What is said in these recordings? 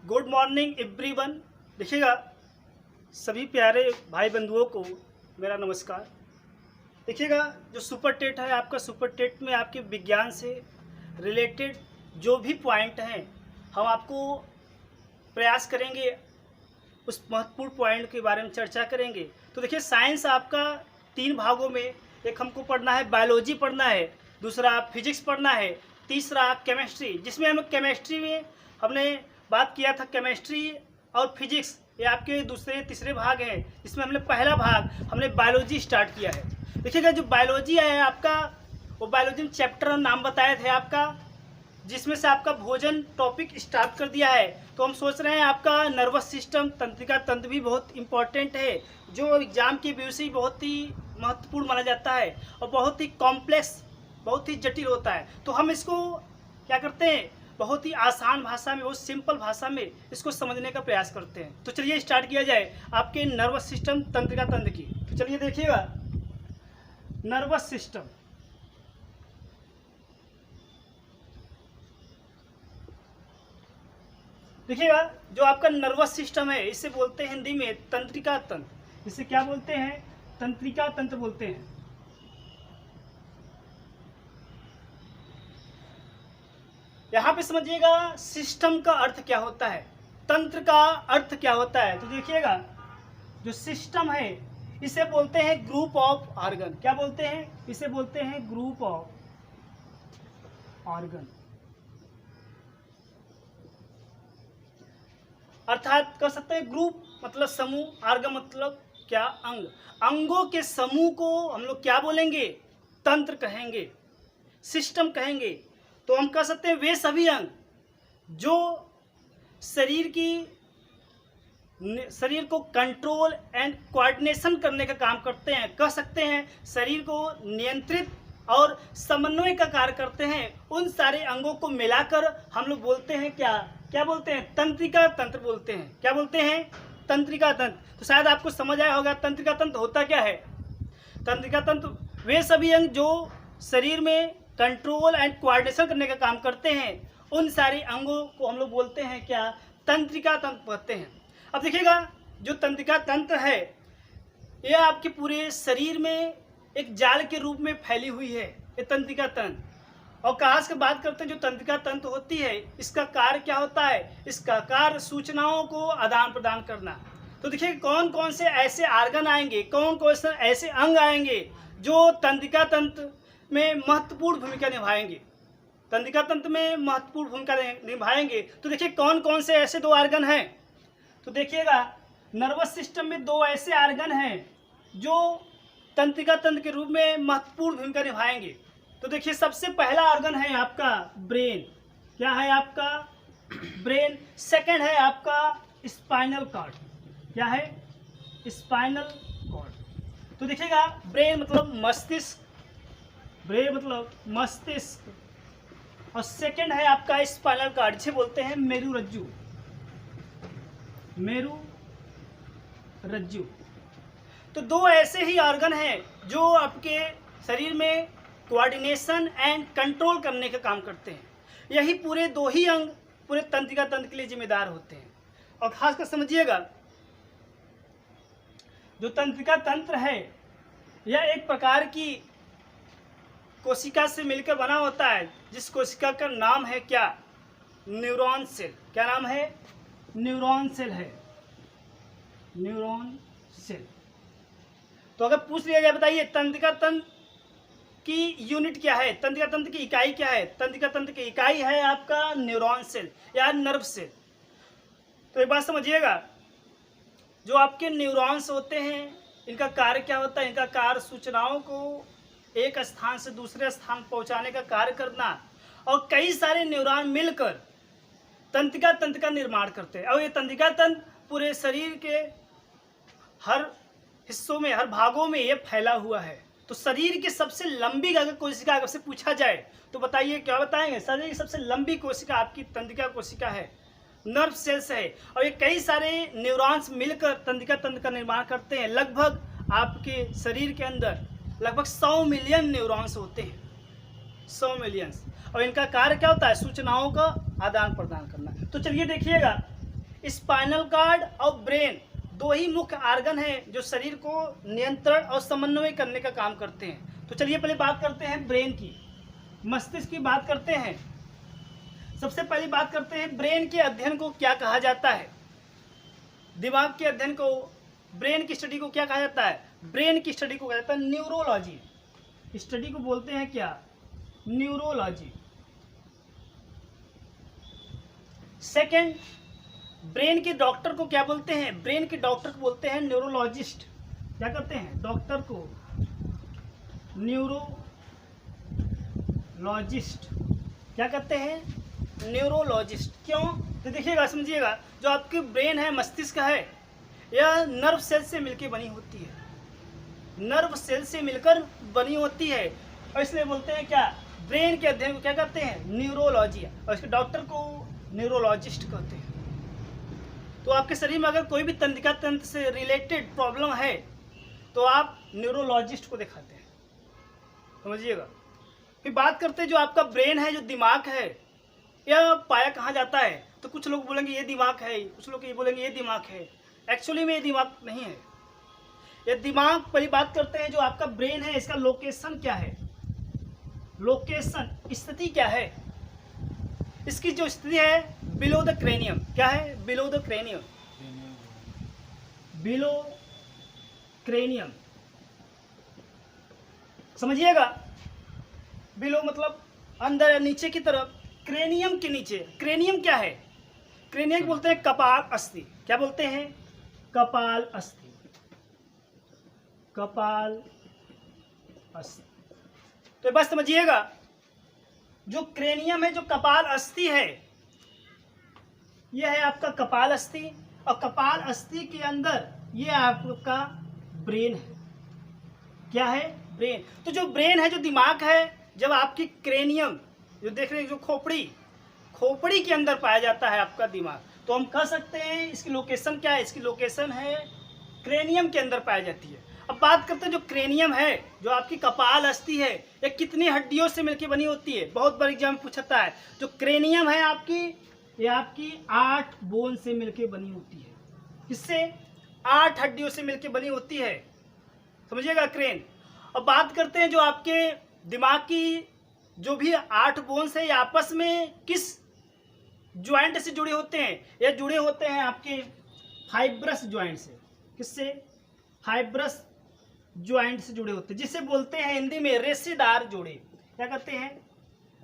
Good morning everyone. देखिएगा, सभी प्यारे भाई बंधुओं को मेरा नमस्कार। देखिएगा, जो सुपर टेट है आपका, सुपर टेट में आपके विज्ञान से रिलेटेड जो भी पॉइंट हैं हम आपको प्रयास करेंगे, उस महत्वपूर्ण पॉइंट के बारे में चर्चा करेंगे। तो देखिए, साइंस आपका 3 भागों में, एक हमको पढ़ना है बायोलॉजी पढ़ना है, दूसरा फिजिक्स पढ़ना है, तीसरा केमिस्ट्री, जिसमें हम केमिस्ट्री में हमने बात किया था। केमिस्ट्री और फिजिक्स ये आपके दूसरे तीसरे भाग हैं, जिसमें हमने पहला भाग हमने बायोलॉजी स्टार्ट किया है। देखिएगा, जो बायोलॉजी है आपका, वो बायोलॉजी में चैप्टर नाम बताए थे आपका, जिसमें से आपका भोजन टॉपिक स्टार्ट कर दिया है। तो हम सोच रहे हैं आपका नर्वस सिस्टम, तंत्रिका तंत्र भी बहुत इंपॉर्टेंट है, जो एग्जाम के व्यू से बहुत ही महत्वपूर्ण माना जाता है और बहुत ही कॉम्प्लेक्स, बहुत ही जटिल होता है। तो हम इसको क्या करते हैं, बहुत ही आसान भाषा में, बहुत सिंपल भाषा में इसको समझने का प्रयास करते हैं। तो चलिए स्टार्ट किया जाए आपके नर्वस सिस्टम, तंत्रिका तंत्र की। तो चलिए देखिएगा, नर्वस सिस्टम। देखिएगा, जो आपका नर्वस सिस्टम है, इसे बोलते हैं हिंदी में तंत्रिका तंत्र। इसे क्या बोलते हैं? तंत्रिका तंत्र बोलते हैं। यहां पे समझिएगा, सिस्टम का अर्थ क्या होता है, तंत्र का अर्थ क्या होता है। तो देखिएगा, जो सिस्टम है इसे बोलते हैं ग्रुप ऑफ ऑर्गन। क्या बोलते हैं? इसे बोलते हैं ग्रुप ऑफ ऑर्गन, अर्थात कह सकते हैं ग्रुप मतलब समूह, ऑर्गन मतलब क्या? अंग। अंगों के समूह को हम लोग क्या बोलेंगे? तंत्र कहेंगे, सिस्टम कहेंगे। तो हम कह सकते हैं वे सभी अंग जो शरीर को कंट्रोल एंड कोऑर्डिनेशन करने का काम करते हैं, कह सकते हैं शरीर को नियंत्रित और समन्वय का कार्य करते हैं, उन सारे अंगों को मिलाकर हम लोग बोलते हैं क्या बोलते हैं? तंत्रिका तंत्र बोलते हैं। क्या बोलते हैं? तंत्रिका तंत्र। तो शायद आपको समझ आया होगा तंत्रिका तंत्र होता क्या है। तंत्रिका तंत्र वे सभी अंग जो शरीर में कंट्रोल एंड कोऑर्डिनेशन करने का काम करते हैं, उन सारे अंगों को हम लोग बोलते हैं क्या? तंत्रिका तंत्र कहते हैं। अब देखिएगा, जो तंत्रिका तंत्र है यह आपके पूरे शरीर में एक जाल के रूप में फैली हुई है, ये तंत्रिका तंत्र। और खास कर बात करते हैं, जो तंत्रिका तंत्र होती है इसका कार्य क्या होता है? इसका कार्य सूचनाओं को आदान प्रदान करना। तो देखिए, कौन कौन से ऐसे ऑर्गन आएंगे, कौन कौन से ऐसे अंग आएंगे जो तंत्रिका तंत्र में महत्वपूर्ण भूमिका निभाएंगे, तंत्रिका तंत्र में महत्वपूर्ण भूमिका निभाएंगे। तो देखिए, कौन कौन से ऐसे 2 ऑर्गन हैं। तो देखिएगा, नर्वस सिस्टम में 2 ऐसे ऑर्गन हैं जो तंत्रिका तंत्र के रूप में महत्वपूर्ण भूमिका निभाएंगे। तो देखिए, सबसे पहला ऑर्गन है आपका ब्रेन। क्या है आपका? ब्रेन। सेकंड है आपका स्पाइनल कॉर्ड। क्या है? Spinal cord. तो देखिएगा, ब्रेन मतलब मस्तिष्क, ब्रेन मतलब मस्तिष्क, और सेकंड है आपका स्पाइनल कॉर्ड, जिसे बोलते हैं मेरुरज्जु। मेरुरज्जु। तो 2 ऐसे ही ऑर्गन हैं जो आपके शरीर में कोऑर्डिनेशन एंड कंट्रोल करने का काम करते हैं। यही पूरे 2 ही अंग पूरे तंत्रिका तंत्र के लिए जिम्मेदार होते हैं। और खासकर समझिएगा, जो तंत्रिका तंत्र है यह एक प्रकार की कोशिका से मिलकर बना होता है, जिस कोशिका का नाम है क्या? Neuron cell. क्या नाम है? न्यूरॉन सेल है, न्यूरॉन सेल। तो अगर पूछ लिया जाए, बताइए तंत्रिका तंत्र की यूनिट क्या है, तंत्रिका तंत्र की इकाई क्या है? तंत्रिका तंत्र की इकाई है आपका न्यूरॉन सेल या नर्व सेल। तो एक बात समझिएगा, जो आपके न्यूरॉन्स होते हैं इनका कार्य क्या होता है? इनका कार्य सूचनाओं को एक स्थान से दूसरे स्थान पहुंचाने का कार्य करना, और कई सारे न्यूरॉन मिलकर तंत्रिका तंत्र का निर्माण करते हैं। और ये तंत्रिका तंत्र पूरे शरीर के हर हिस्सों में, हर भागों में ये फैला हुआ है। तो शरीर की सबसे लंबी अगर कोशिका अगर से पूछा जाए तो बताइए, क्या बताएंगे? शरीर की सबसे लंबी कोशिका आपकी तंत्रिका कोशिका है, नर्व सेल्स है। और ये कई सारे न्यूरॉन्स मिलकर तंत्रिका तंत्र का निर्माण करते हैं। लगभग आपके शरीर के अंदर लगभग 100 मिलियन न्यूरॉन्स होते हैं, 100 मिलियन। और इनका कार्य क्या होता है? सूचनाओं का आदान प्रदान करना। तो चलिए देखिएगा, स्पाइनल कार्ड और ब्रेन दो ही मुख्य आर्गन हैं जो शरीर को नियंत्रण और समन्वय करने का काम करते हैं। तो चलिए पहले बात करते हैं ब्रेन की, मस्तिष्क की बात करते हैं। सबसे पहले बात करते हैं ब्रेन के अध्ययन को क्या कहा जाता है। दिमाग के अध्ययन को, ब्रेन की स्टडी को क्या कहा जाता है? ब्रेन की स्टडी को कहा जाता है न्यूरोलॉजी। स्टडी को बोलते हैं क्या? न्यूरोलॉजी। सेकंड, ब्रेन के डॉक्टर को क्या बोलते हैं? ब्रेन के डॉक्टर को बोलते हैं न्यूरोलॉजिस्ट। क्या कहते हैं? डॉक्टर को न्यूरोलॉजिस्ट। क्या कहते हैं? न्यूरोलॉजिस्ट। क्यों? तो देखिएगा, समझिएगा, जो आपकी ब्रेन है, मस्तिष्क है, यह नर्व सेल से मिलकर बनी होती है, नर्व सेल से मिलकर बनी होती है, और इसलिए बोलते हैं क्या? ब्रेन के अध्ययन को क्या कहते हैं? न्यूरोलॉजी। और इसके डॉक्टर को न्यूरोलॉजिस्ट कहते हैं। तो आपके शरीर में अगर कोई भी तंत्रिका तंत्र से रिलेटेड प्रॉब्लम है तो आप न्यूरोलॉजिस्ट को दिखाते हैं, समझिएगा। फिर बात करते हैं जो आपका ब्रेन है, जो दिमाग है, यह पाया कहाँ जाता है? तो कुछ लोग बोलेंगे ये दिमाग है, कुछ लोग ये बोलेंगे ये दिमाग है। एक्चुअली में ये दिमाग नहीं है। ये दिमाग, पहली बात करते हैं जो आपका ब्रेन है, इसका लोकेशन क्या है? लोकेशन, स्थिति क्या है? इसकी जो स्थिति है बिलो द क्रेनियम। क्या है? Below the cranium. Below cranium, समझिएगा। बिलो मतलब अंदर या नीचे की तरफ, क्रेनियम के नीचे। क्रेनियम क्या है? क्रेनियम बोलते हैं कपाल अस्थि। क्या बोलते हैं? कपाल अस्थि। कपाल अस्थि। तो बस समझिएगा, जो क्रेनियम है, जो कपाल अस्थि है, यह है आपका कपाल अस्थि, और कपाल अस्थि के अंदर यह आपका ब्रेन है। क्या है? ब्रेन। तो जो ब्रेन है, जो दिमाग है, जब आपकी क्रेनियम, जो देख रहे हैं, जो खोपड़ी के अंदर पाया जाता है आपका दिमाग, तो हम कह सकते हैं इसकी लोकेशन क्या है? इसकी लोकेशन है क्रेनियम के अंदर पाई जाती है। अब बात करते हैं जो क्रेनियम है, जो आपकी कपाल अस्थि है, ये कितनी हड्डियों से मिलकर बनी होती है? बहुत बार एग्जाम में पूछता है। जो क्रेनियम है आपकी, ये आपकी 8 बोन से मिलकर बनी होती है। किससे? 8 हड्डियों से मिलकर बनी होती है, समझिएगा, क्रेन। अब बात करते हैं जो आपके दिमाग की जो भी 8 बोन्स है, ये आपस में किस ज्वाइंट से जुड़े होते हैं? ये जुड़े होते हैं आपके फाइब्रस ज्वाइंट से। किससे? फाइब्रस ज्वाइंट से जुड़े होते हैं, जिसे बोलते हैं हिंदी में रेशेदार जोड़े। क्या कहते हैं?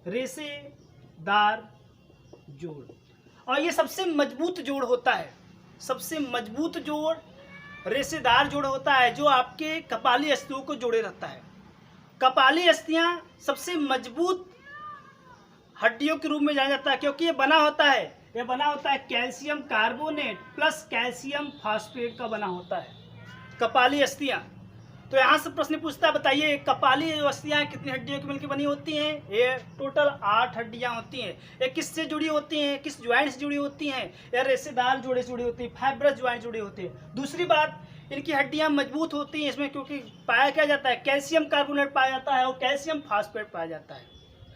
रेशेदार जोड़। और ये सबसे मजबूत जोड़ होता है। सबसे मजबूत जोड़ रेशेदार जोड़ होता है, जो आपके कपाली अस्थियों को जोड़े रहता है। कपाली अस्थियां सबसे मजबूत हड्डियों के रूप में जाना जाता है, क्योंकि ये बना होता है calcium carbonate plus calcium phosphate का बना होता है कपाली अस्थियां। तो यहाँ से प्रश्न पूछता है, बताइए कपाली जो अस्थियां कितनी हड्डियों की मिलकर बनी होती हैं? ये टोटल 8 हड्डियां होती हैं। ये किससे जुड़ी होती हैं? किस ज्वाइंट से जुड़ी होती हैं? या रेशेदार जोड़े से जुड़ी होती है, फाइब्रस ज्वाइंट जुड़ी होती है। दूसरी बात, इनकी हड्डियां मजबूत होती हैं इसमें, क्योंकि पाया क्या जाता है? कैल्शियम कार्बोनेट पाया जाता है और कैल्शियम फास्फेट पाया जाता है।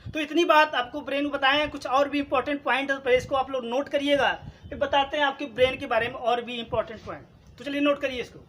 तो इतनी बात आपको ब्रेन को बताए हैं। कुछ और भी इंपॉर्टेंट पॉइंट है, पहले इसको आप लोग नोट करिएगा, फिर बताते हैं आपके ब्रेन के बारे में और भी इंपॉर्टेंट पॉइंट। तो चलिए नोट करिए इसको।